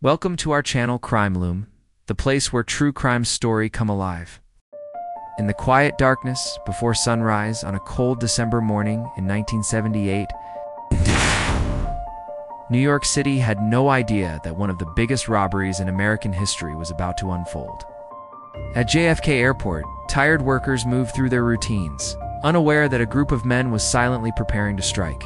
Welcome to our channel Crime Loom, the place where true crime stories come alive. In the quiet darkness before sunrise on a cold December morning in 1978, New York City had no idea that one of the biggest robberies in American history was about to unfold. At JFK Airport, tired workers moved through their routines, unaware that a group of men was silently preparing to strike.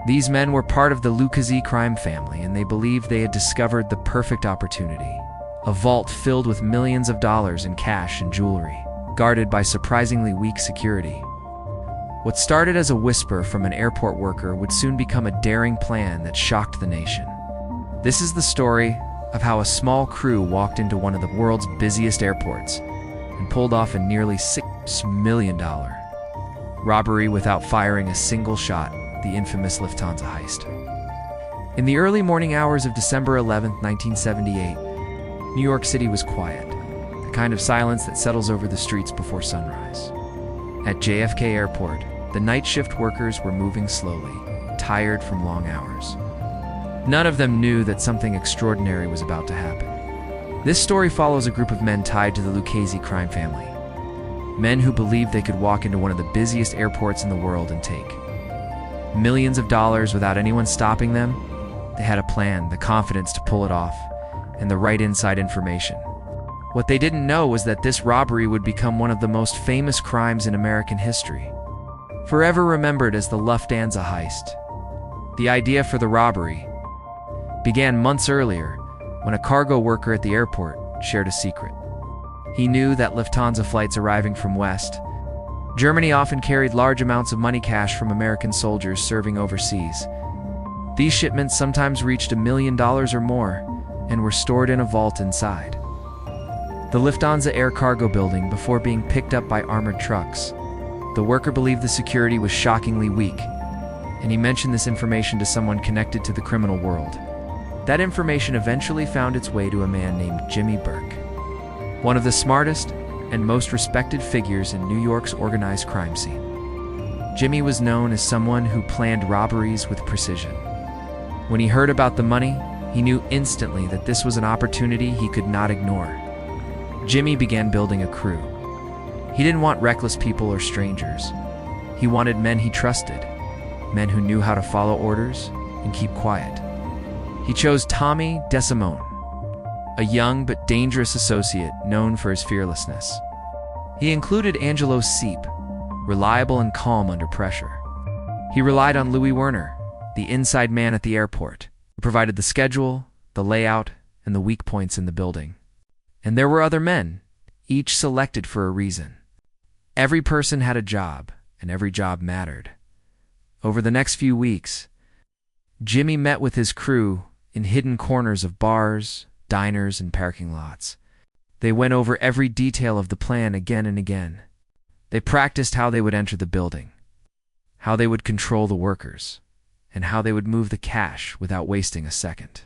These men were part of the Lufthansa crime family, and they believed they had discovered the perfect opportunity. A vault filled with millions of dollars in cash and jewelry, guarded by surprisingly weak security. What started as a whisper from an airport worker would soon become a daring plan that shocked the nation. This is the story of how a small crew walked into one of the world's busiest airports and pulled off a nearly $6 million robbery without firing a single shot, the infamous Lufthansa Heist. In the early morning hours of December 11, 1978, New York City was quiet, the kind of silence that settles over the streets before sunrise. At JFK Airport, the night shift workers were moving slowly, tired from long hours. None of them knew that something extraordinary was about to happen. This story follows a group of men tied to the Lufthansa crime family. Men who believed they could walk into one of the busiest airports in the world and take millions of dollars without anyone stopping them. They had a plan, the confidence to pull it off, and the right inside information. What they didn't know was that this robbery would become one of the most famous crimes in American history, forever remembered as the Lufthansa Heist. The idea for the robbery began months earlier when a cargo worker at the airport shared a secret. He knew that Lufthansa flights arriving from West Germany often carried large amounts of money cash from American soldiers serving overseas. These shipments sometimes reached $1 million or more and were stored in a vault inside the Lufthansa air cargo building before being picked up by armored trucks. The worker believed the security was shockingly weak, and he mentioned this information to someone connected to the criminal world. That information eventually found its way to a man named Jimmy Burke, one of the smartest and most respected figures in New York's organized crime scene. Jimmy was known as someone who planned robberies with precision. When he heard about the money, he knew instantly that this was an opportunity he could not ignore. Jimmy began building a crew. He didn't want reckless people or strangers. He wanted men he trusted, men who knew how to follow orders and keep quiet. He chose Tommy DeSimone, a young but dangerous associate known for his fearlessness. He included Angelo Seep, reliable and calm under pressure. He relied on Louis Werner, the inside man at the airport, who provided the schedule, the layout, and the weak points in the building. And there were other men, each selected for a reason. Every person had a job, and every job mattered. Over the next few weeks, Jimmy met with his crew in hidden corners of bars, diners, and parking lots. They went over every detail of the plan again and again. They practiced how they would enter the building, how they would control the workers, and how they would move the cash without wasting a second.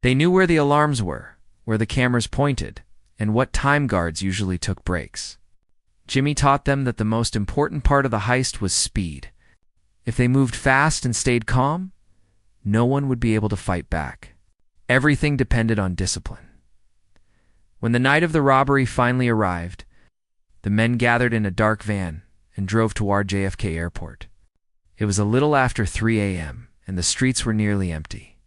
They knew where the alarms were, where the cameras pointed, and what time guards usually took breaks. Jimmy taught them that the most important part of the heist was speed. If they moved fast and stayed calm, no one would be able to fight back. Everything depended on discipline. When the night of the robbery finally arrived, the men gathered in a dark van and drove toward JFK Airport. It was a little after 3 a.m., and the streets were nearly empty.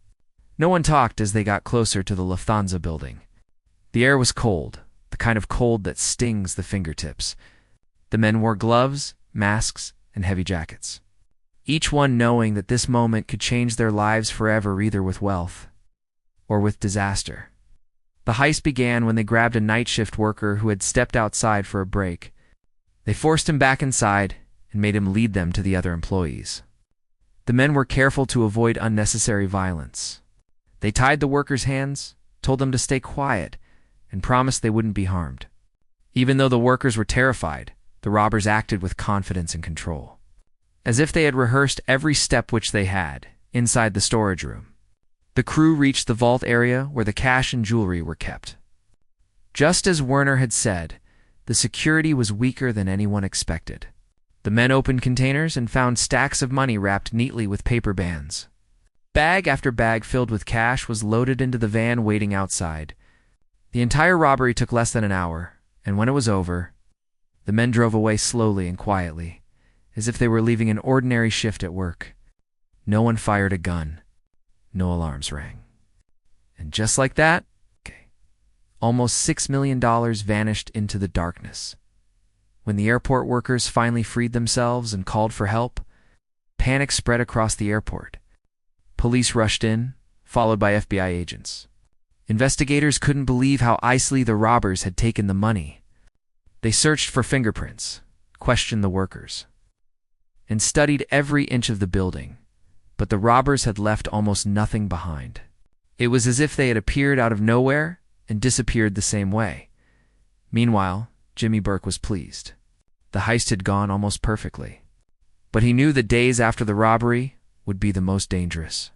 No one talked as they got closer to the Lufthansa building. The air was cold, the kind of cold that stings the fingertips. The men wore gloves, masks, and heavy jackets, each one knowing that this moment could change their lives forever, either with wealth or with disaster. The heist began when they grabbed a night shift worker who had stepped outside for a break. They forced him back inside and made him lead them to the other employees. The men were careful to avoid unnecessary violence. They tied the workers' hands, told them to stay quiet, and promised they wouldn't be harmed. Even though the workers were terrified, the robbers acted with confidence and control, as if they had rehearsed every step which they had inside the storage room. The crew reached the vault area where the cash and jewelry were kept. Just as Werner had said, the security was weaker than anyone expected. The men opened containers and found stacks of money wrapped neatly with paper bands. Bag after bag filled with cash was loaded into the van waiting outside. The entire robbery took less than an hour, and when it was over, the men drove away slowly and quietly, as if they were leaving an ordinary shift at work. No one fired a gun. No alarms rang. And just like that, almost $6 million vanished into the darkness. When the airport workers finally freed themselves and called for help, panic spread across the airport. Police rushed in, followed by FBI agents. Investigators couldn't believe how easily the robbers had taken the money. They searched for fingerprints, questioned the workers, and studied every inch of the building, but the robbers had left almost nothing behind. It was as if they had appeared out of nowhere and disappeared the same way. Meanwhile, Jimmy Burke was pleased. The heist had gone almost perfectly. But he knew the days after the robbery would be the most dangerous.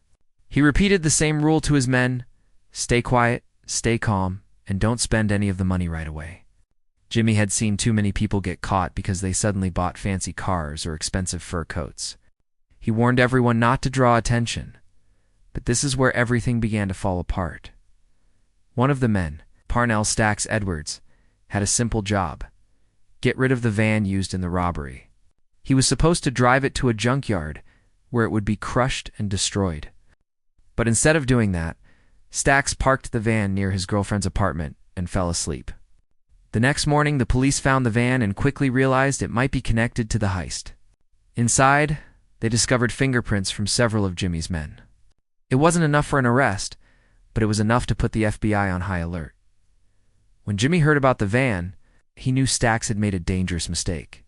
He repeated the same rule to his men: stay quiet, stay calm, and don't spend any of the money right away. Jimmy had seen too many people get caught because they suddenly bought fancy cars or expensive fur coats. He warned everyone not to draw attention. But this is where everything began to fall apart. One of the men, Parnell Stacks Edwards, had a simple job: get rid of the van used in the robbery. He was supposed to drive it to a junkyard where it would be crushed and destroyed. But instead of doing that, Stacks parked the van near his girlfriend's apartment and fell asleep. The next morning, the police found the van and quickly realized it might be connected to the heist. Inside, they discovered fingerprints from several of Jimmy's men. It wasn't enough for an arrest, but it was enough to put the FBI on high alert. When Jimmy heard about the van, he knew Stacks had made a dangerous mistake.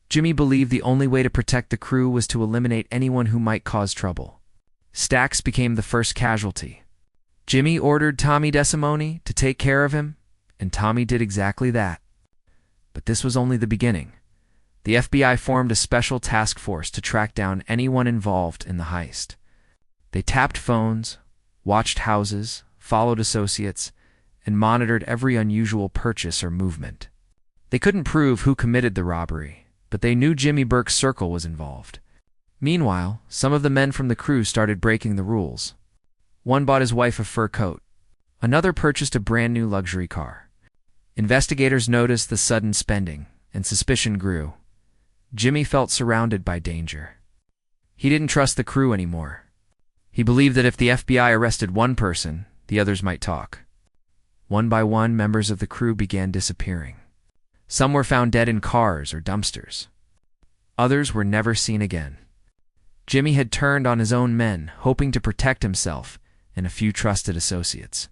Jimmy believed the only way to protect the crew was to eliminate anyone who might cause trouble. Stacks became the first casualty. Jimmy ordered Tommy DeSimone to take care of him, and Tommy did exactly that. But this was only the beginning. The FBI formed a special task force to track down anyone involved in the heist. They tapped phones, watched houses, followed associates, and monitored every unusual purchase or movement. They couldn't prove who committed the robbery, but they knew Jimmy Burke's circle was involved. Meanwhile, some of the men from the crew started breaking the rules. One bought his wife a fur coat. Another purchased a brand new luxury car. Investigators noticed the sudden spending, and suspicion grew. Jimmy felt surrounded by danger. He didn't trust the crew anymore. He believed that if the FBI arrested one person, the others might talk. One by one, members of the crew began disappearing. Some were found dead in cars or dumpsters. Others were never seen again. Jimmy had turned on his own men, hoping to protect himself and a few trusted associates.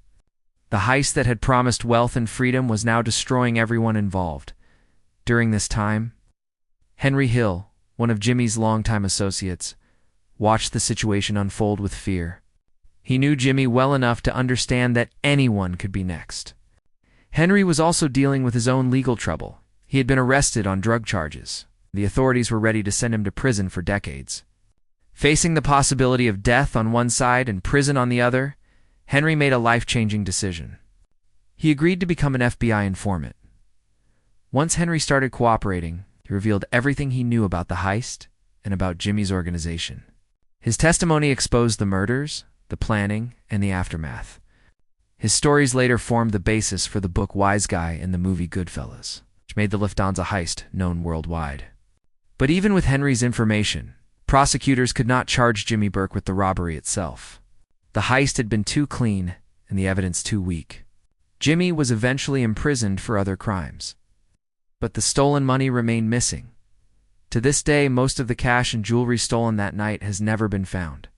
The heist that had promised wealth and freedom was now destroying everyone involved. During this time, Henry Hill, one of Jimmy's longtime associates, watched the situation unfold with fear. He knew Jimmy well enough to understand that anyone could be next. Henry was also dealing with his own legal trouble. He had been arrested on drug charges. The authorities were ready to send him to prison for decades. Facing the possibility of death on one side and prison on the other, Henry made a life-changing decision. He agreed to become an FBI informant. Once Henry started cooperating, he revealed everything he knew about the heist and about Jimmy's organization. His testimony exposed the murders, the planning, and the aftermath. His stories later formed the basis for the book Wise Guy and the movie Goodfellas, which made the Lufthansa heist known worldwide. But even with Henry's information, prosecutors could not charge Jimmy Burke with the robbery itself. The heist had been too clean and the evidence too weak. Jimmy was eventually imprisoned for other crimes. But the stolen money remained missing. To this day, most of the cash and jewelry stolen that night has never been found.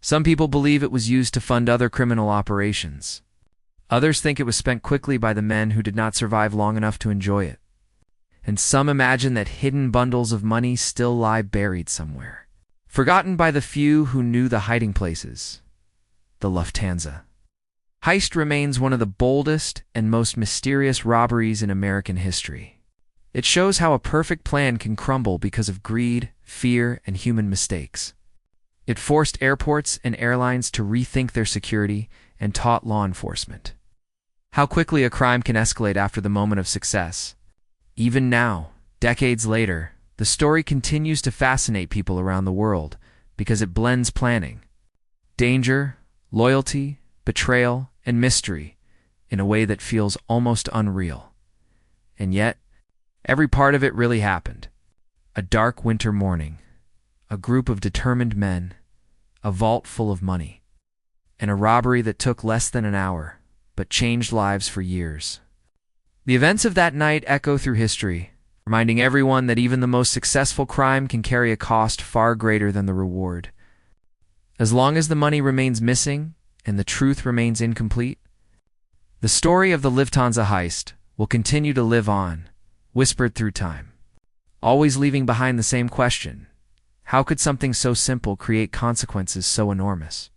Some people believe it was used to fund other criminal operations. Others think it was spent quickly by the men who did not survive long enough to enjoy it. And some imagine that hidden bundles of money still lie buried somewhere, forgotten by the few who knew the hiding places. The Lufthansa heist remains one of the boldest and most mysterious robberies in American history. It shows how a perfect plan can crumble because of greed, fear, and human mistakes. It forced airports and airlines to rethink their security and taught law enforcement how quickly a crime can escalate after the moment of success. Even now, decades later, the story continues to fascinate people around the world because it blends planning, danger, loyalty, betrayal, and mystery in a way that feels almost unreal. And yet, every part of it really happened. A dark winter morning, a group of determined men, a vault full of money, and a robbery that took less than an hour, but changed lives for years. The events of that night echo through history, reminding everyone that even the most successful crime can carry a cost far greater than the reward. As long as the money remains missing and the truth remains incomplete, the story of the Lufthansa heist will continue to live on, whispered through time, always leaving behind the same question: how could something so simple create consequences so enormous?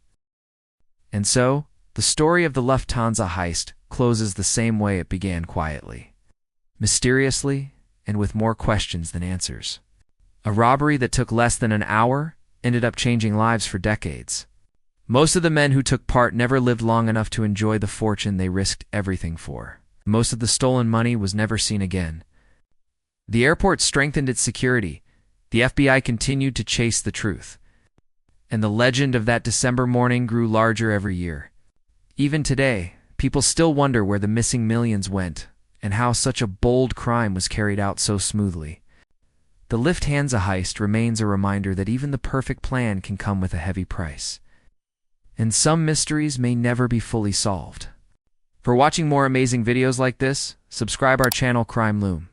And so, the story of the Lufthansa heist closes the same way it began, quietly, mysteriously, and with more questions than answers. A robbery that took less than an hour ended up changing lives for decades. Most of the men who took part never lived long enough to enjoy the fortune they risked everything for. Most of the stolen money was never seen again. The airport strengthened its security. The FBI continued to chase the truth. And the legend of that December morning grew larger every year. Even today, people still wonder where the missing millions went and how such a bold crime was carried out so smoothly. The Lufthansa heist remains a reminder that even the perfect plan can come with a heavy price. And some mysteries may never be fully solved. For watching more amazing videos like this, subscribe our channel Crime Loom.